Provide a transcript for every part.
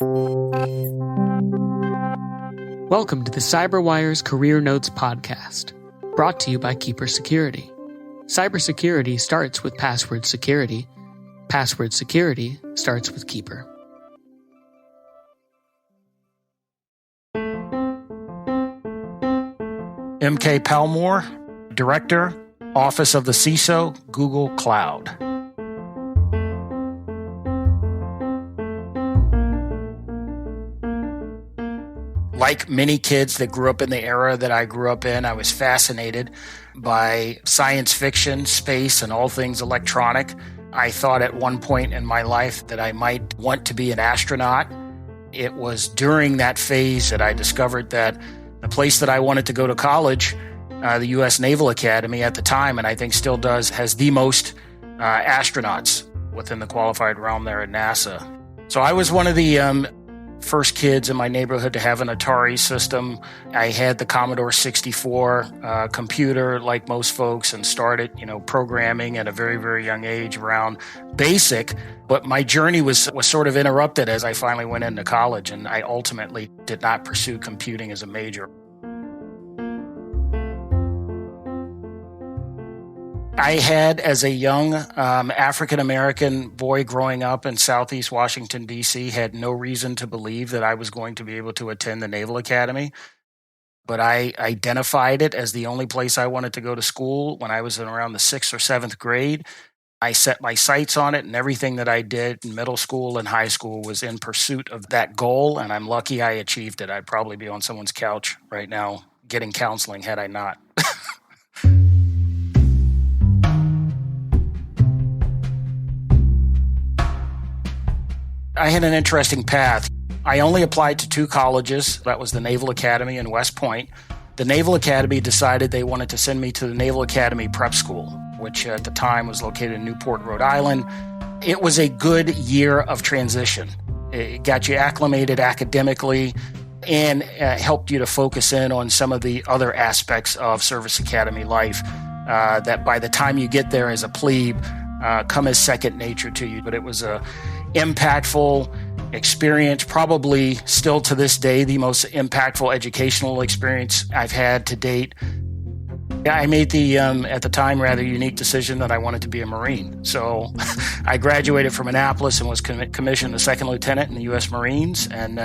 Welcome to the CyberWire's Career Notes podcast, brought to you by Keeper Security. Cybersecurity starts with password security. Password security starts with Keeper. M.K. Palmore, Director, Office of the CISO, Google Cloud. Like many kids that grew up in the era that I grew up in, I was fascinated by science fiction, space, and all things electronic. I thought at one point in my life that I might want to be an astronaut. It was during that phase that I discovered that the place that I wanted to go to college, the US Naval Academy at the time, and I think still does, has the most astronauts within the qualified realm there at NASA. So I was one of the first kids in my neighborhood to have an Atari system. I had the Commodore 64 computer like most folks and started, programming at a very, very young age around BASIC. But my journey was sort of interrupted as I finally went into college, and I ultimately did not pursue computing as a major. I had, as a young African-American boy growing up in Southeast Washington, D.C., had no reason to believe that I was going to be able to attend the Naval Academy. But I identified it as the only place I wanted to go to school when I was in around the 6th or 7th grade. I set my sights on it, and everything that I did in middle school and high school was in pursuit of that goal, and I'm lucky I achieved it. I'd probably be on someone's couch right now getting counseling had I not. I had an interesting path. I only applied to 2 colleges. That was the Naval Academy and West Point. The Naval Academy decided they wanted to send me to the Naval Academy Prep School, which at the time was located in Newport, Rhode Island. It was a good year of transition. It got you acclimated academically and helped you to focus in on some of the other aspects of service academy life that by the time you get there as a plebe come as second nature to you. But it was a impactful experience, probably still to this day, the most impactful educational experience I've had to date. I made the, at the time, rather unique decision that I wanted to be a Marine. So I graduated from Annapolis and was commissioned a second lieutenant in the U.S. Marines. And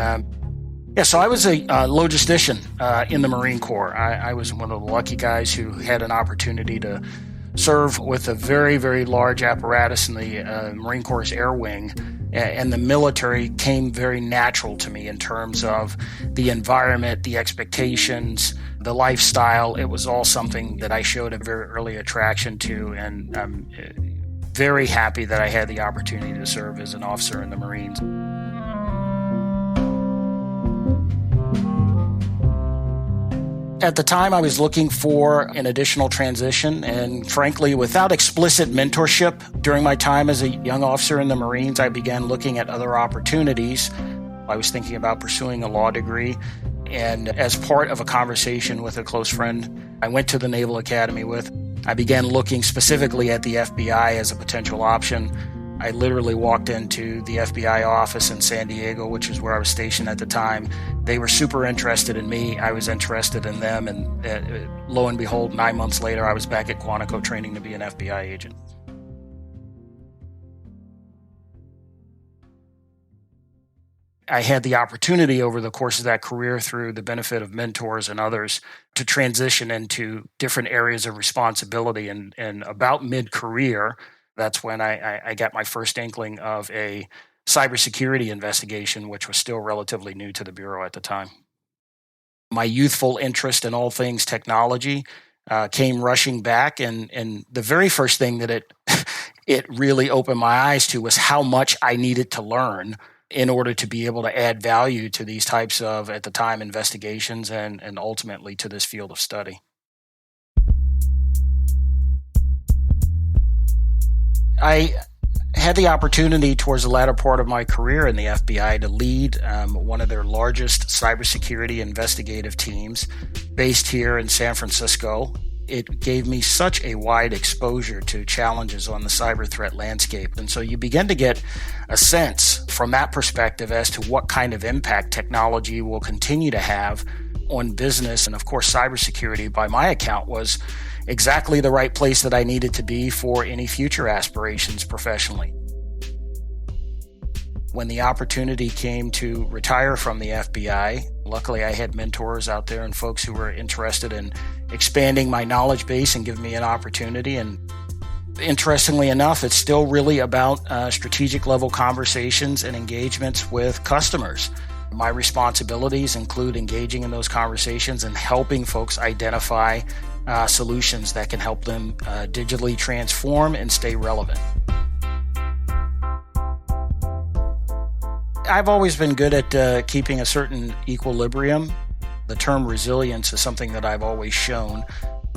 so I was a logistician in the Marine Corps. I was one of the lucky guys who had an opportunity to serve with a very, very large apparatus in the Marine Corps' Air Wing, and the military came very natural to me in terms of the environment, the expectations, the lifestyle. It was all something that I showed a very early attraction to, and I'm very happy that I had the opportunity to serve as an officer in the Marines. At the time, I was looking for an additional transition, and frankly, without explicit mentorship during my time as a young officer in the Marines, I began looking at other opportunities. I was thinking about pursuing a law degree, and as part of a conversation with a close friend I went to the Naval Academy with, I began looking specifically at the FBI as a potential option. I literally walked into the FBI office in San Diego, which is where I was stationed at the time. They were super interested in me. I was interested in them. And lo and behold, 9 months later, I was back at Quantico training to be an FBI agent. I had the opportunity over the course of that career, through the benefit of mentors and others, to transition into different areas of responsibility. And about mid-career, that's when I got my first inkling of a cybersecurity investigation, which was still relatively new to the Bureau at the time. My youthful interest in all things technology came rushing back, and the very first thing that it really opened my eyes to was how much I needed to learn in order to be able to add value to these types of, at the time, investigations and ultimately to this field of study. I had the opportunity towards the latter part of my career in the FBI to lead one of their largest cybersecurity investigative teams based here in San Francisco. it gave me such a wide exposure to challenges on the cyber threat landscape. And so you begin to get a sense from that perspective as to what kind of impact technology will continue to have on business. And of course, cybersecurity, by my account, was exactly the right place that I needed to be for any future aspirations professionally. When the opportunity came to retire from the FBI, luckily I had mentors out there and folks who were interested in expanding my knowledge base and giving me an opportunity. And interestingly enough, it's still really about strategic level conversations and engagements with customers. My responsibilities include engaging in those conversations and helping folks identify solutions that can help them digitally transform and stay relevant. I've always been good at keeping a certain equilibrium. The term resilience is something that I've always shown.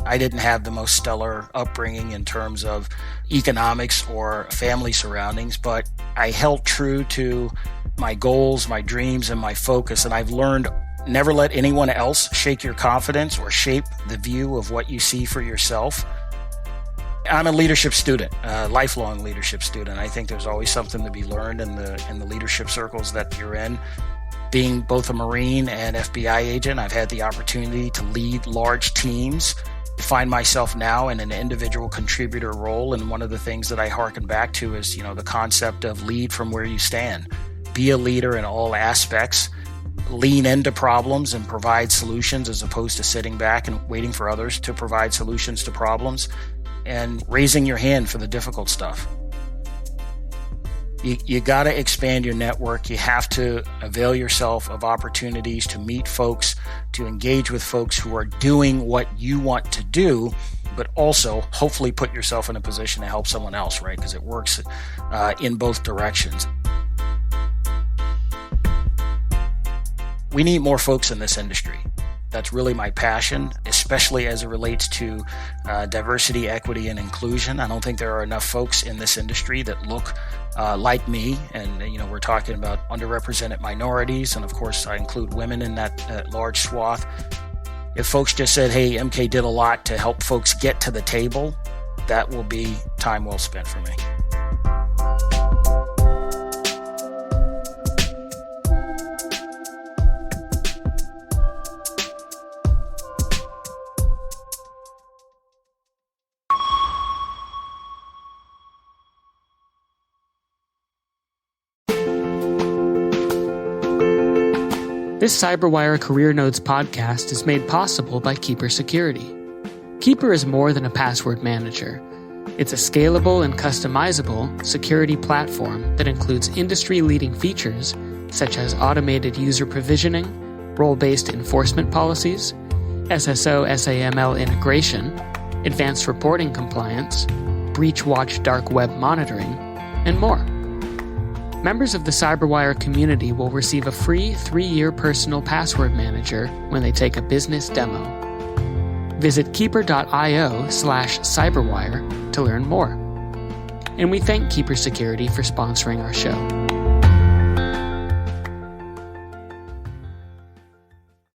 I didn't have the most stellar upbringing in terms of economics or family surroundings, but I held true to my goals, my dreams, and my focus. And I've learned never let anyone else shake your confidence or shape the view of what you see for yourself. I'm a leadership student, a lifelong leadership student. I think there's always something to be learned in the leadership circles that you're in. Being both a Marine and FBI agent, I've had the opportunity to lead large teams. I find myself now in an individual contributor role, and one of the things that I hearken back to is, the concept of lead from where you stand. Be a leader in all aspects. Lean into problems and provide solutions as opposed to sitting back and waiting for others to provide solutions to problems, and raising your hand for the difficult stuff. You got to expand your network. You have to avail yourself of opportunities to meet folks, to engage with folks who are doing what you want to do, but also hopefully put yourself in a position to help someone else, right? Because it works in both directions. We need more folks in this industry. That's really my passion, especially as it relates to diversity, equity, and inclusion. I don't think there are enough folks in this industry that look like me. And, we're talking about underrepresented minorities. And of course, I include women in that large swath. If folks just said, hey, MK did a lot to help folks get to the table, that will be time well spent for me. This CyberWire Career Notes podcast is made possible by Keeper Security. Keeper is more than a password manager. It's a scalable and customizable security platform that includes industry-leading features such as automated user provisioning, role-based enforcement policies, SSO/SAML integration, advanced reporting compliance, breach watch dark web monitoring, and more. Members of the CyberWire community will receive a free 3-year personal password manager when they take a business demo. Visit keeper.io/cyberwire to learn more. And we thank Keeper Security for sponsoring our show.